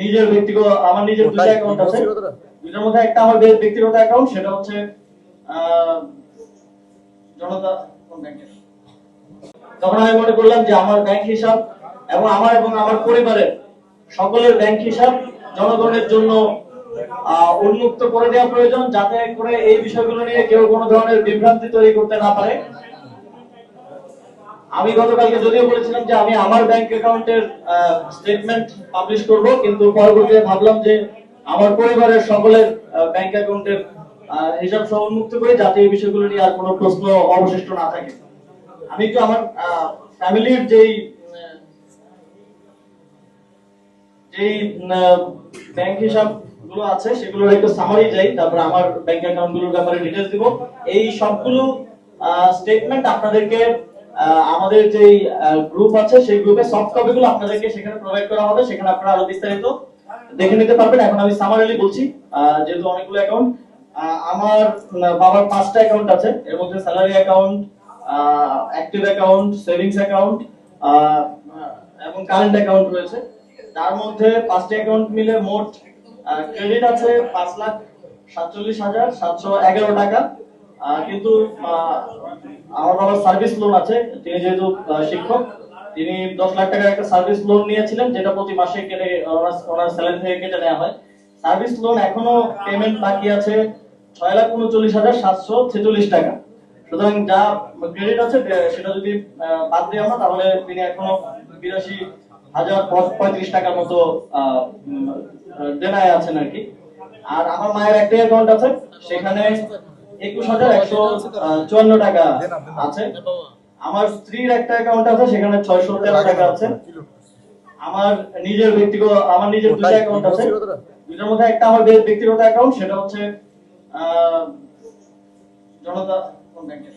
নিজের ব্যক্তিগত আমার নিজের দুটো অ্যাকাউন্ট আছে। দুটোর মধ্যে একটা আমার ব্যক্তিগত অ্যাকাউন্ট, সেটা হচ্ছে জনতা ব্যাংকের। তখন আমি মনে করলাম যে আমার ব্যাংক হিসাব এবং আমার পরিবারের সকলের ব্যাংক হিসাব জনগণের জন্য উন্মুক্ত করে দেওয়া প্রয়োজন, যাতে করে এই বিষয়গুলো নিয়ে কেউ কোনো ধরনের বিভ্রান্তি তৈরি করতে না পারে। আমি গতকালকে যদিও বলেছিলাম যে আমি আমার ব্যাংক অ্যাকাউন্টের স্টেটমেন্ট পাবলিশ করব, কিন্তু পরবর্তীতে ভাবলাম যে আমার পরিবারের সকলের ব্যাংক অ্যাকাউন্টের হিসাব সহ উন্মুক্ত করে, যাতে এই বিষয়গুলো নিয়ে আর কোনো প্রশ্ন অবশিষ্ট না থাকে। আমি একটু আমার ফ্যামিলির যেই ব্যাংক হিসাব গুলো আছে সেগুলোর একটু সামারি যাই, তারপর আমার ব্যাংক অ্যাকাউন্ট গুলোর ব্যাপারে ডিটেইলস দিব। এই সবগুলো স্টেটমেন্ট আপনাদেরকে আমাদের যে গ্রুপ আছে সেই গ্রুপে সফট কপি গুলো আপনাদেরকে সেখানে প্রোভাইড করা হবে, সেখানে আপনারা আরো বিস্তারিত দেখে নিতে পারবেন। এখন আমি সামারিলি বলছি, যেহেতু অনেকগুলো অ্যাকাউন্ট। আমার বাবার 5টা অ্যাকাউন্ট আছে, এর মধ্যে salary account, active account, savings account এবং কারেন্ট অ্যাকাউন্ট রয়েছে। তার মধ্যে 5টা অ্যাকাউন্ট মিলে মোট ক্রেডিট আছে 5,47,711 টাকা। কিন্তু আমার বাবার সার্ভিস লোন আছে, তিনি যেহেতু শিক্ষক, তিনি 10 লাখ টাকার একটা সার্ভিস লোন নিয়েছিলেন, যেটা প্রতি মাসে কেটে ওনার স্যালারি থেকে কেটে নেওয়া হয়। সার্ভিস লোন এখনো পেমেন্ট বাকি আছে 6,39,746 টাকা। সুতরাং যা ক্রেডিট আছে সেটা যদি বাদ দিয়ে আমরা, তাহলে তিনি এখনো 82,035 টাকার মতো দেনায় আছেন আর কি। আর আমার মায়ের একটা অ্যাকাউন্ট আছে, সেখানে 21,154 টাকা আছে। আমার স্ত্রীর একটা অ্যাকাউন্ট আছে, সেখানে 613 টাকা আছে। আমার নিজের দুটো অ্যাকাউন্ট আছে। দুটোর মধ্যে একটা আমার ব্যক্তিগত অ্যাকাউন্ট, সেটা হচ্ছে জনতা ব্যাংকের,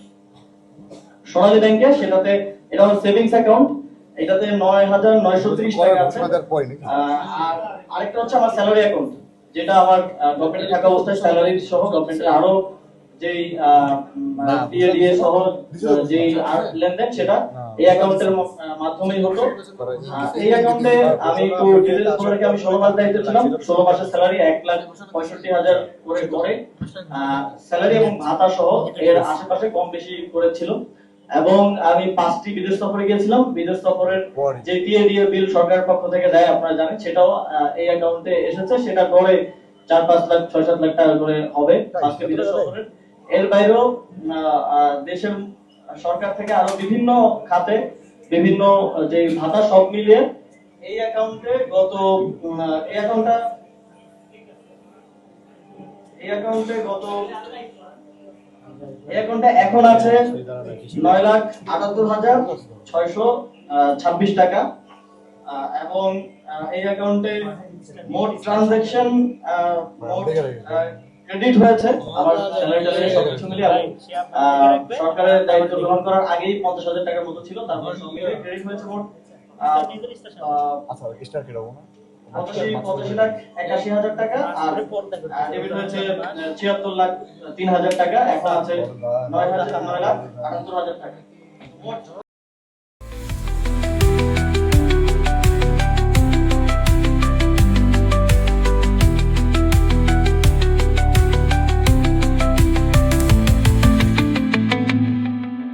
সোনালী ব্যাংকে। সেটাতে এটা আমার সেভিংস অ্যাকাউন্ট, এটাতে 9,930 টাকা আছে। আর আরেকটা হচ্ছে আমার স্যালারি অ্যাকাউন্ট, যেটা আমার গভর্নমেন্টে থাকা অবস্থায় স্যালারি সহ গভর্নমেন্টের আরো যেই টিএডিএ সহ যেই লেনদেন, সেটা এই অ্যাকাউন্টের মাধ্যমেই হতো। এই অ্যাকাউন্টে আমি একটু ডিটেইলস বলে রাখি, আমি 16 মাস দায়িত্ব ছিলাম। 16 মাসের স্যালারি 1,65,000 করে গড়ে স্যালারি এবং ভাতা সহ এর আশেপাশে কম বেশি করেছিল। এবং আমি 5টি বিদেশ সফরে গিয়েছিলাম। বিদেশ সফরের যে টিএডিএ বিল সরকারের পক্ষ থেকে দেয় আপনারা জানেন, সেটাও এই অ্যাকাউন্টে এসেছে। সেটা গড়ে 4-5 লাখ 6-7 লাখ টাকা করে হবে 5টি বিদেশ সফরের। এর বাইরেও দেশের সরকার থেকে আরো বিভিন্ন খাতে বিভিন্ন যে ভাতা সব মিলিয়ে এই অ্যাকাউন্টে এখন আছে 9,78,626 টাকা। এবং এই অ্যাকাউন্টে মোট ট্রানজাকশন ক্রেডিট হয়েছে আমার স্যালারি সবকিছু মিলিয়ে। আমি সরকারের দায়িত্ব গ্রহণ করার আগেই 50,000 টাকার মতো ছিল, তারপর সব মিলিয়ে ক্রেডিট হয়েছে মোট 85,81,000 টাকা। আর ডেবিট হয়েছে 76,03,000 টাকা। এখন আছে 9,78,000 টাকা। মোট